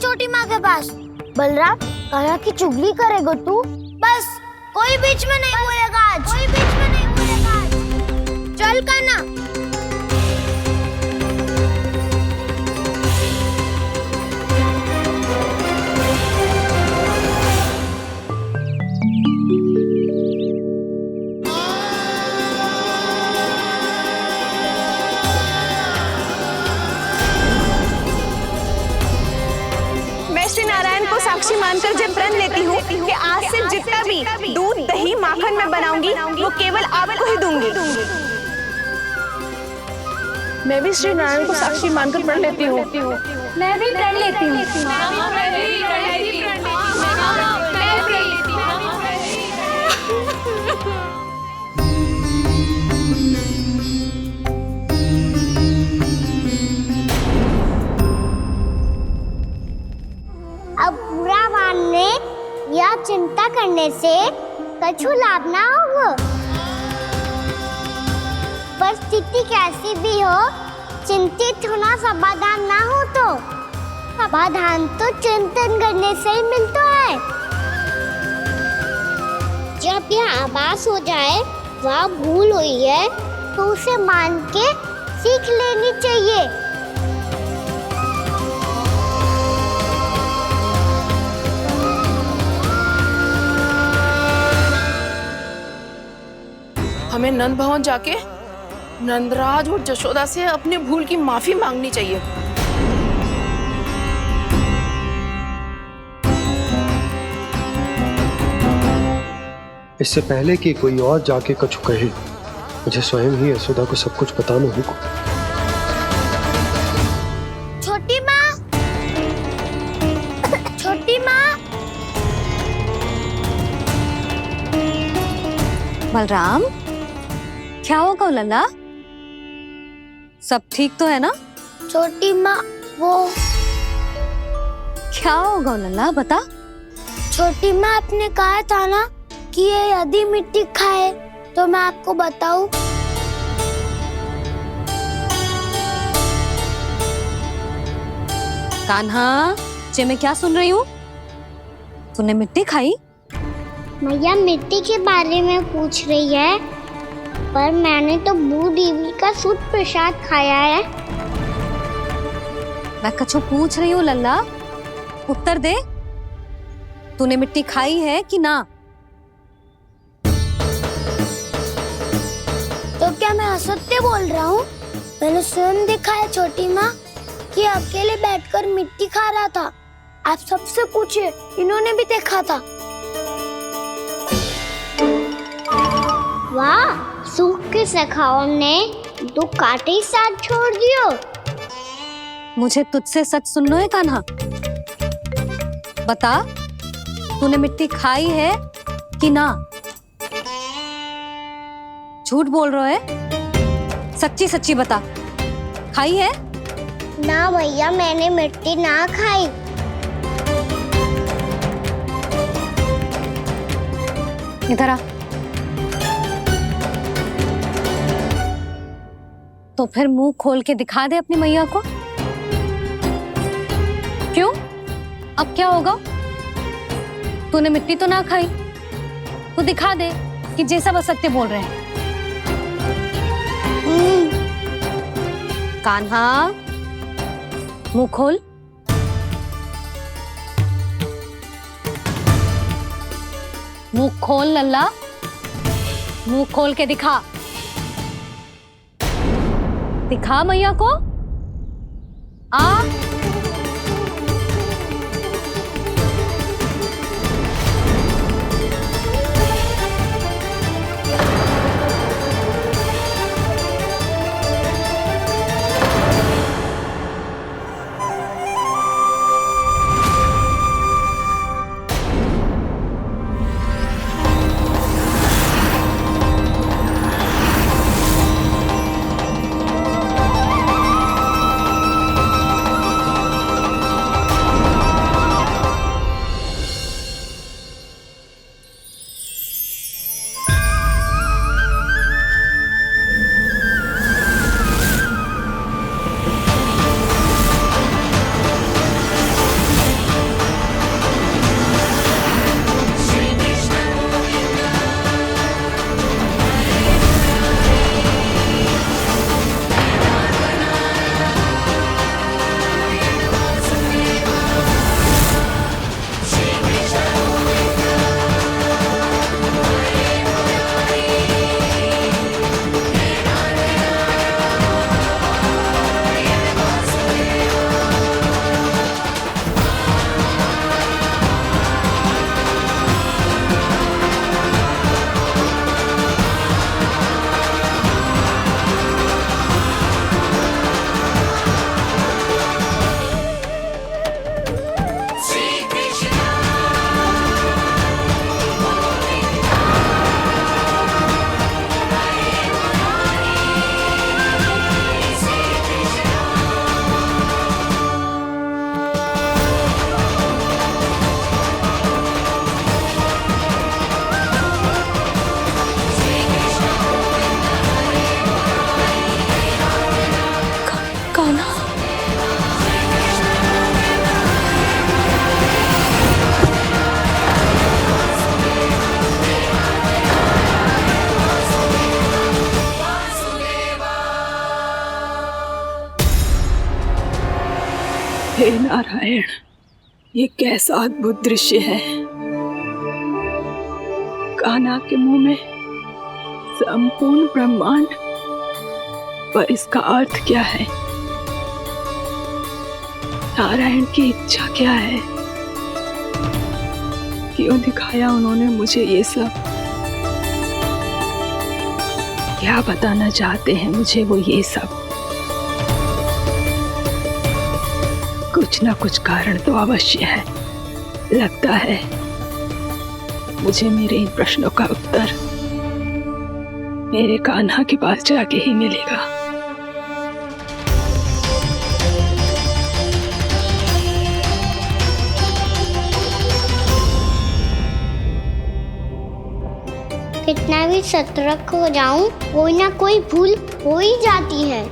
छोटी माँ के पास। बलराम, कान्हा की चुगली करेगा तू? बस, कोई बीच में नहीं बोलेगा आज। कोई बीच में नहीं बोलेगा आज। चल कान्हा। साक्षी मानकर जब प्रण लेती हूँ कि आज से जितना भी दूध दही माखन मैं बनाऊंगी वो केवल आपको ही दूंगी। मैं भी श्री नारायण को साक्षी मानकर प्रण लेती हूँ। मैं भी प्रण लेती हूँ। अब बुरा मानने या चिंता करने से कछु लाभ ना होगा। परिस्थिति कैसी भी हो, चिंतित होना समाधान ना हो तो समाधान तो चिंतन करने से ही मिलता है। जब यह आभास हो जाए वह भूल हुई है तो उसे मान के सीख लेनी चाहिए। हमें नंद भवन जाके नंदराज और जशोदा से अपनी भूल की माफी मांगनी चाहिए। इससे पहले कि कोई और जाके कछु कहे, मुझे स्वयं ही यशोदा को सब कुछ बताना होगा। छोटी माँ, छोटी माँ। बलराम, क्या होगा लल्ला? सब ठीक तो है ना? छोटी माँ, वो क्या होगा लल्ला, बता। छोटी माँ, आपने कहा था ना कि ये यदि मिट्टी खाए तो मैं आपको बताऊं। कान्हा, जे मैं क्या सुन रही हूँ? तूने मिट्टी खाई? मैया मिट्टी के बारे में पूछ रही है, पर मैंने तो भू देवी का शुद्ध प्रसाद खाया है। मैं कछु पूछ रही हूँ लल्ला, उत्तर दे। तूने मिट्टी खाई है कि ना? तो क्या मैं असत्य बोल रहा हूँ? मैंने स्वयं देखा है छोटी माँ कि अकेले बैठकर मिट्टी खा रहा था। आप सबसे पूछिए, इन्होंने भी देखा था। वाह, सूख के सखाओं ने दो कांटे ही साथ छोड़ दियो। मुझे तुझसे सच सुनना है कान्हा। बता, तूने मिट्टी खाई है कि ना? झूठ बोल रहा है, सच्ची सच्ची बता, खाई है? ना भैया, मैंने मिट्टी ना खाई। इधर आ। तो फिर मुंह खोल के दिखा दे अपनी मैया को। क्यों? अब क्या होगा? तूने मिट्टी तो ना खाई, तो दिखा दे कि जे सब असत्य बोल रहे हैं। कान्हा, मुंह खोल। मुंह खोल लल्ला, मुंह खोल के दिखा। दिखा मैया को। आ हे नारायण, ये कैसा अद्भुत दृश्य है। कान्हा के मुंह में संपूर्ण ब्रह्मांड, पर इसका अर्थ क्या है? नारायण की इच्छा क्या है? क्यों दिखाया उन्होंने मुझे ये सब? क्या बताना चाहते हैं मुझे वो ये सब? कुछ ना कुछ कारण तो अवश्य है। लगता है मुझे मेरे इन प्रश्नों का उत्तर मेरे कान्हा के पास जाके ही मिलेगा। कितना भी सतर्क हो जाऊं, कोई ना कोई भूल हो ही जाती है।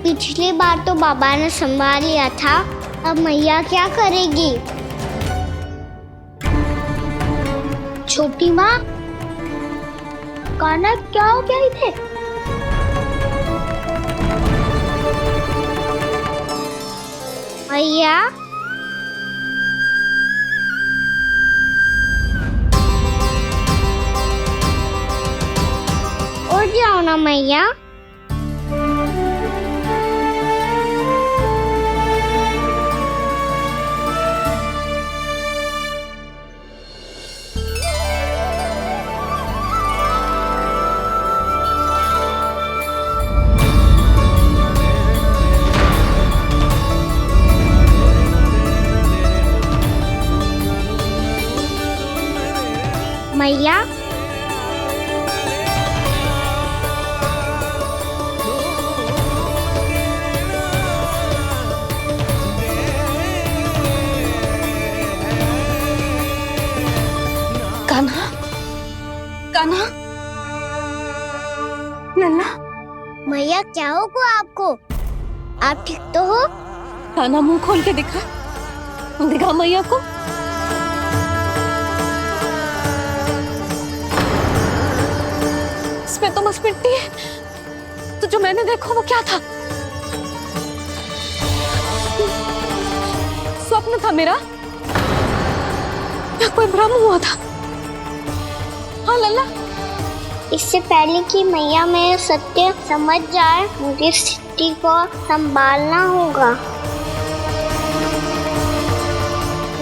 पिछली बार तो बाबा ने संभाल लिया था, अब मैया क्या करेगी? छोटी माँ, कान्हा क्या हो गया इधर? मैया, उठ जाओ ना मैया। मैया, कान्हा, कान्हा, लल्ला, मैया क्या होगा आपको? आप ठीक तो हो? कान्हा मुंह खोल के दिखा, दिखा मैया को। इसमें तो बस मिट्टी है, तो जो मैंने देखा वो क्या था? स्वप्न था मेरा या कोई भ्रम हुआ था? हाँ लल्ला, इससे पहले कि मैया मेरे सत्य समझ जाए, मुझे स्थिति को संभालना होगा।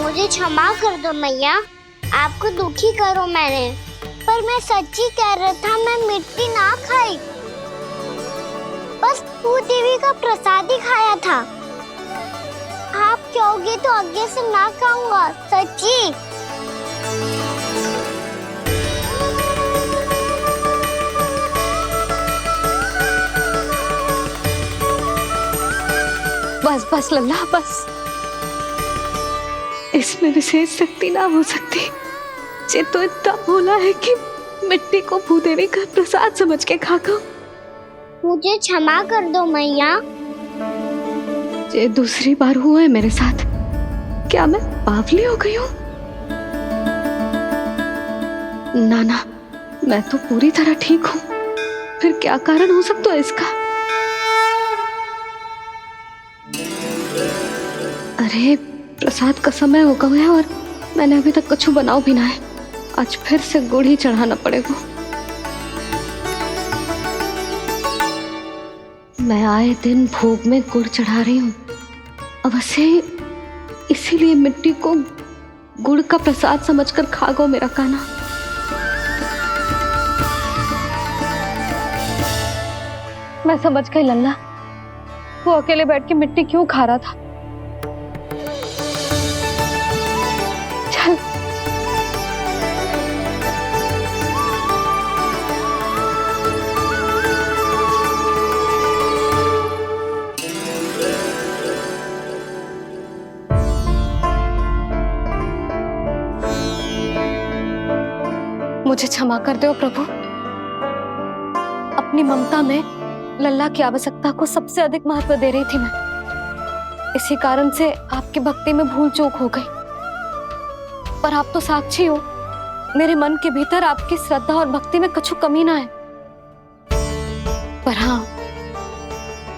मुझे क्षमा कर दो मैया, आपको दुखी करो मैंने, पर मैं सच्ची कह रहा था, मैं मिट्टी ना खाई, बस भूदेवी का प्रसाद ही खाया था। आप कहोगे तो आगे से ना खाऊंगा, सच्ची। बस बस लल्ला बस, इसमें विशेष शक्ति ना हो सकती। ये तो इतना भोला है कि मिट्टी को भूदेवी का प्रसाद समझ के खा गया। मुझे क्षमा कर दो मैया। ये दूसरी बार हुआ है मेरे साथ। क्या मैं बावली हो गई हूँ? ना ना, मैं तो पूरी तरह ठीक हूँ। फिर क्या कारण हो सकता है इसका? अरे प्रसाद का समय हो गया है और मैंने अभी तक कुछ बनाओ भी ना है। आज फिर से गुड़ ही चढ़ाना पड़ेगा। मैं आए दिन भोग में गुड़ चढ़ा रही हूँ, अवश्य इसीलिए मिट्टी को गुड़ का प्रसाद समझकर खा गो मेरा कान्हा। मैं समझ गई लल्ला, वो अकेले बैठ के मिट्टी क्यों खा रहा था। चल मुझे क्षमा कर दो प्रभु। अपनी ममता में लल्ला की आवश्यकता को सबसे अधिक महत्व दे रही थी मैं। इसी कारण से आपकी भक्ति में भूल चूक हो गई। पर आप तो साक्षी हो, मेरे मन के भीतर आपकी श्रद्धा और भक्ति में कुछ कमी ना है। पर हाँ,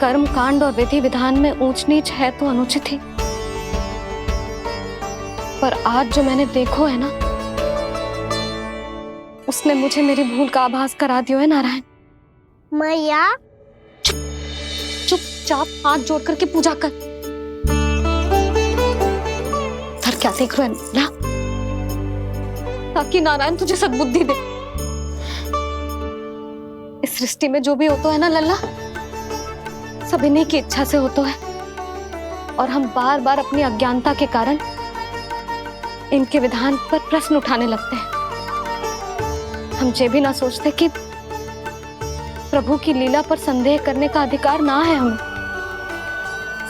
कर्म कांड और विधि विधान में ऊंच नीच है तो अनुचित ही। पर आज जो मैंने देखो है ना, उसने मुझे मेरी भूल का आभास करा दियो है नारायण। मैया चुपचाप हाथ जोड़ करके पूजा कर। सर क्या देख रहे हो ना, ताकि नारायण तुझे सद्बुद्धि दे। इस सृष्टि में जो भी होता है ना लल्ला, सब इन्हीं की इच्छा से होता है, और हम बार बार अपनी अज्ञानता के कारण इनके विधान पर प्रश्न उठाने लगते हैं। हम ये भी ना सोचते कि प्रभु की लीला पर संदेह करने का अधिकार ना है हमें।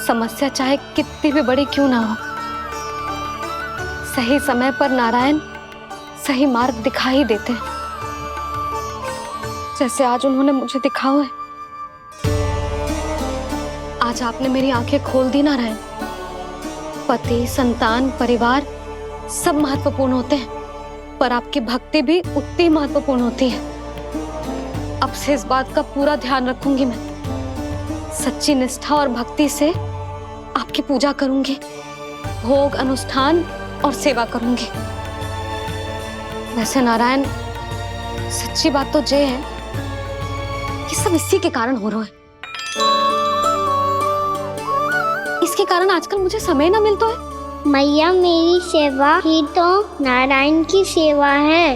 समस्या चाहे कितनी भी बड़ी क्यों ना हो, सही समय पर नारायण सही मार्ग दिखा ही देते हैं, जैसे आज उन्होंने मुझे दिखाओ है। आज आपने मेरी आंखें खोल दी नारायण। पति, संतान, परिवार सब महत्वपूर्ण होते हैं, पर आपकी भक्ति भी उतनी महत्वपूर्ण होती है। अब से इस बात का पूरा ध्यान रखूंगी मैं। सच्ची निष्ठा और भक्ति से आपकी पूजा करूंगी, भोग, अनुष्ठान और सेवा करूंगी। वैसे नारायण, सच्ची बात तो ये है कि सब इसी के कारण हो रहा है। इसके कारण आजकल मुझे समय ना मिलता है। मैया, मेरी सेवा ही तो नारायण की सेवा है।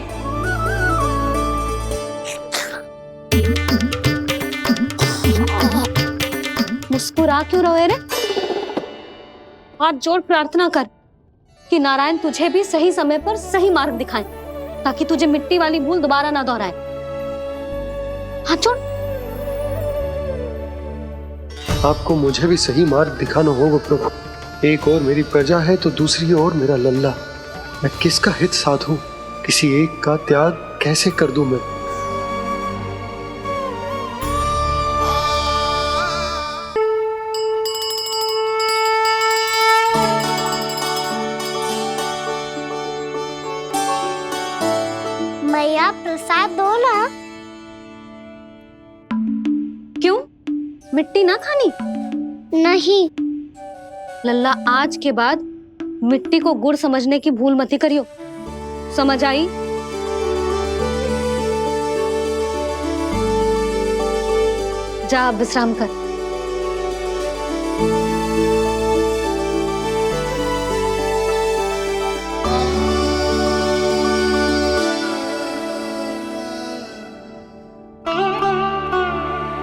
मुस्कुरा क्यों रहे रे? हाथ जोड़ प्रार्थना कर कि नारायण तुझे भी सही समय पर सही मार्ग दिखाएं, ताकि तुझे मिट्टी वाली भूल दोबारा ना दोहराए। हाथ जोड़। आपको मुझे भी सही मार्ग दिखाना होगा प्रभु। एक और मेरी प्रजा है तो दूसरी ओर मेरा लल्ला। मैं किसका हित साधूं? किसी एक का त्याग कैसे कर दूं मैं? मैया, प्रसाद दो ना। क्यों? मिट्टी ना खानी? नहीं। लल्ला, आज के बाद मिट्टी को गुड़ समझने की भूल मत करियो। समझ आई? जा विश्राम कर।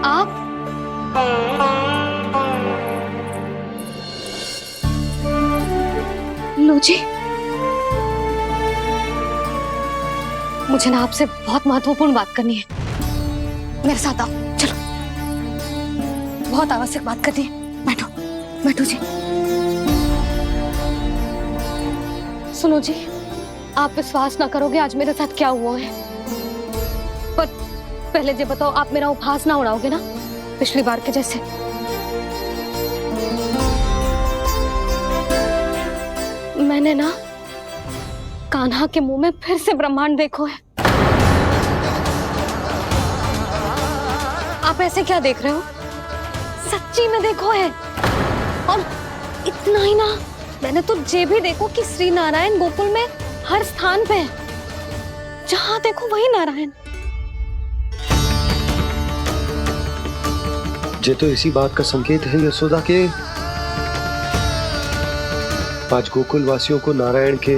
आप लो जी, मुझे ना आपसे बहुत महत्वपूर्ण बात करनी है। मेरे साथ आओ, चलो। बहुत आवश्यक बात करनी है। बैठो, बैठो जी। सुनो जी, आप विश्वास ना करोगे आज मेरे साथ क्या हुआ है। पर पहले ये बताओ, आप मेरा उपहास ना उड़ाओगे ना, पिछली बार के जैसे? मैंने ना कान्हा के मुंह में फिर से ब्रह्मांड देखो है। आप ऐसे क्या देख रहे हो? सच्ची में देखो है। और इतना ही ना, मैंने तो ये भी देखो कि श्री नारायण गोकुल में हर स्थान पे है। जहां देखो वही नारायण। ये तो इसी बात का संकेत है यशोदा के आज गोकुल वासियों को नारायण के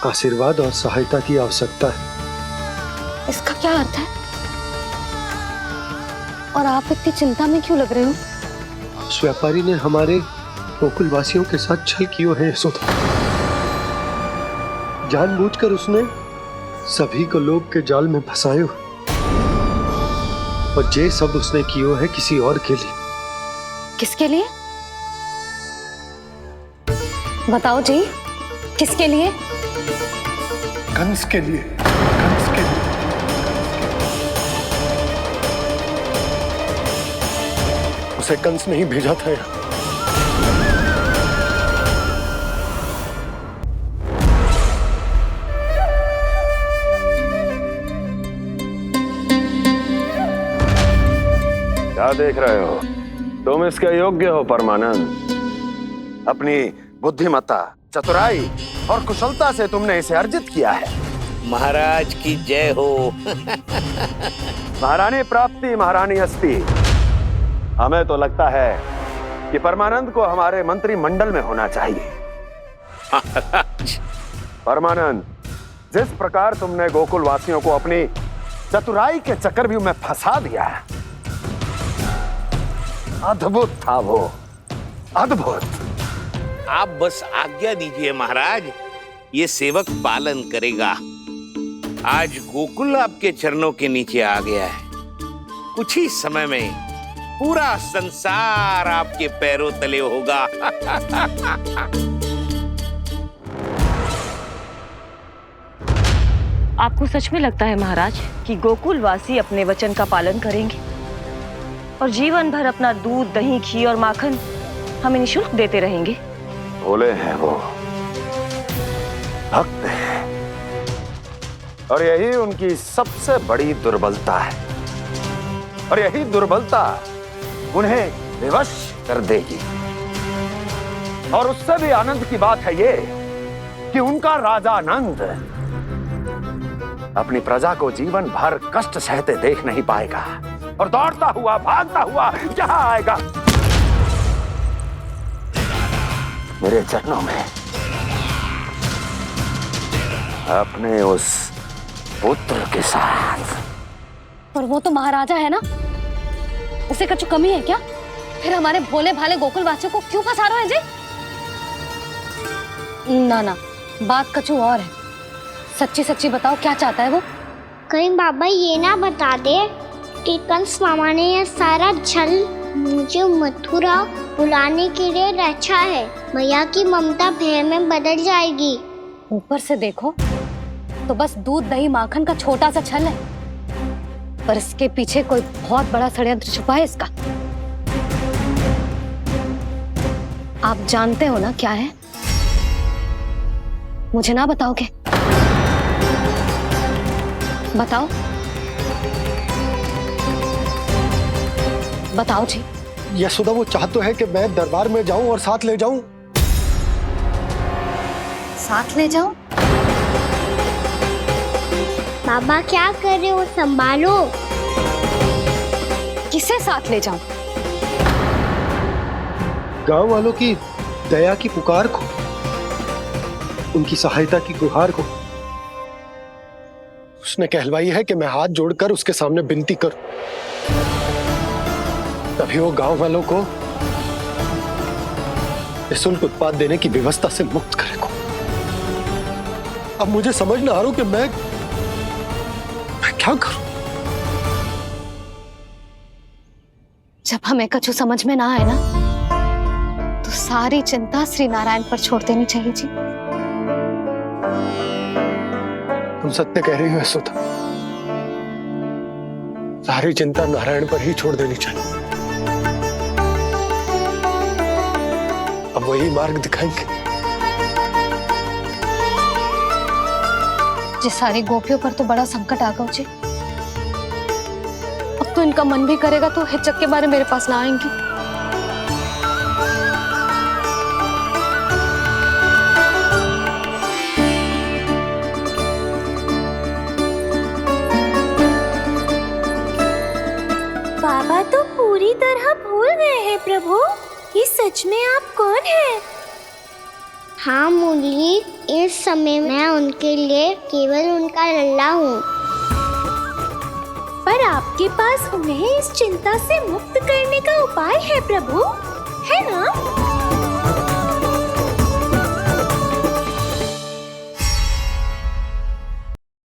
आशीर्वाद और सहायता की आवश्यकता है। इसका क्या अर्थ है? और आप इतनी चिंता में क्यों लग रहे हो? उस व्यापारी ने हमारे गोकुल वासियों के साथ छल किया है यशोदा। जानबूझकर उसने सभी को लोभ के जाल में फंसायो, और ये सब उसने किया है किसी और के लिए। किसके लिए? बताओ जी, किसके लिए? कंस के लिए। कंस के लिए। उसे कंस नहीं भेजा था यहाँ। क्या देख रहे हो? तुम इसके योग्य हो परमानंद। अपनी बुद्धिमत्ता, चतुराई और कुशलता से तुमने इसे अर्जित किया है। महाराज की जय हो। महारानी प्राप्ति महारानी अस्ति। हमें तो लगता है कि परमानंद को हमारे मंत्रिमंडल में होना चाहिए। परमानंद, जिस प्रकार तुमने गोकुल वासियों को अपनी चतुराई के चक्रव्यूह में फंसा दिया, अद्भुत था वो, अद्भुत। आप बस आज्ञा दीजिए महाराज, ये सेवक पालन करेगा। आज गोकुल आपके चरणों के नीचे आ गया है। कुछ ही समय में पूरा संसार आपके पैरों तले होगा। आपको सच में लगता है महाराज कि गोकुल वासी अपने वचन का पालन करेंगे और जीवन भर अपना दूध, दही, घी और माखन हमें निःशुल्क देते रहेंगे? भोले हैं वो, भक्त हैं, और यही उनकी सबसे बड़ी दुर्बलता है। और यही दुर्बलता उन्हें विवश कर देगी। और उससे भी आनंद की बात है ये कि उनका राजा नंद अपनी प्रजा को जीवन भर कष्ट सहते देख नहीं पाएगा और दौड़ता हुआ, भागता हुआ यहां आएगा मेरे चरणों में, अपने उस पुत्र के साथ। पर वो तो महाराजा है ना, उसे कुछ कमी है क्या? फिर हमारे भोले भाले गोकुल वासियों को क्यों फंसा रहे हैं जी? ना ना, बात कछु और है। सच्ची सच्ची बताओ, क्या चाहता है वो? कहीं बाबा ये ना बता दे कि कंस मामा ने यह सारा छल मुझे मथुरा बुलाने के लिए रचा है। मैया की ममता भय में बदल जाएगी। ऊपर से देखो तो बस दूध, दही, माखन का छोटा सा छल है, पर इसके पीछे कोई बहुत बड़ा षड्यंत्र छुपा है इसका। आप जानते हो ना क्या है? मुझे ना बताओगे? बताओ बताओ जी। यशोदा, वो चाह तो है कि मैं दरबार में जाऊं और साथ ले जाऊं। साथ ले जाऊं? बाबा क्या कर रहे हो, संभालो। किसे साथ ले जाऊं? गांव वालों की दया की पुकार को, उनकी सहायता की गुहार को। उसने कहलवाई है कि मैं हाथ जोड़कर उसके सामने विनती करूं, तभी वो गांव वालों को निःशुल्क उत्पाद देने की व्यवस्था से मुक्त करेगा। अब मुझे समझ ना आ रहा कि मैं क्या करूं। जब हमें कछु समझ में ना आए ना, तो सारी चिंता श्री नारायण पर छोड़ देनी चाहिए जी। तुम सत्य कह रही हो यशोदा, सारी चिंता नारायण पर ही छोड़ देनी चाहिए। अब वही मार्ग दिखाएंगे। जी सारी गोपियों पर तो बड़ा संकट आ गया जी। अब तो इनका मन भी करेगा तो हिचक के बारे मेरे पास ना आएंगी। बाबा तो पूरी तरह भूल गए हैं प्रभु, ये सच में आप कौन हैं? हाँ मुरली, इस समय मैं उनके लिए केवल उनका लल्ला हूँ। पर आपके पास उन्हें इस चिंता से मुक्त करने का उपाय है प्रभु, है ना?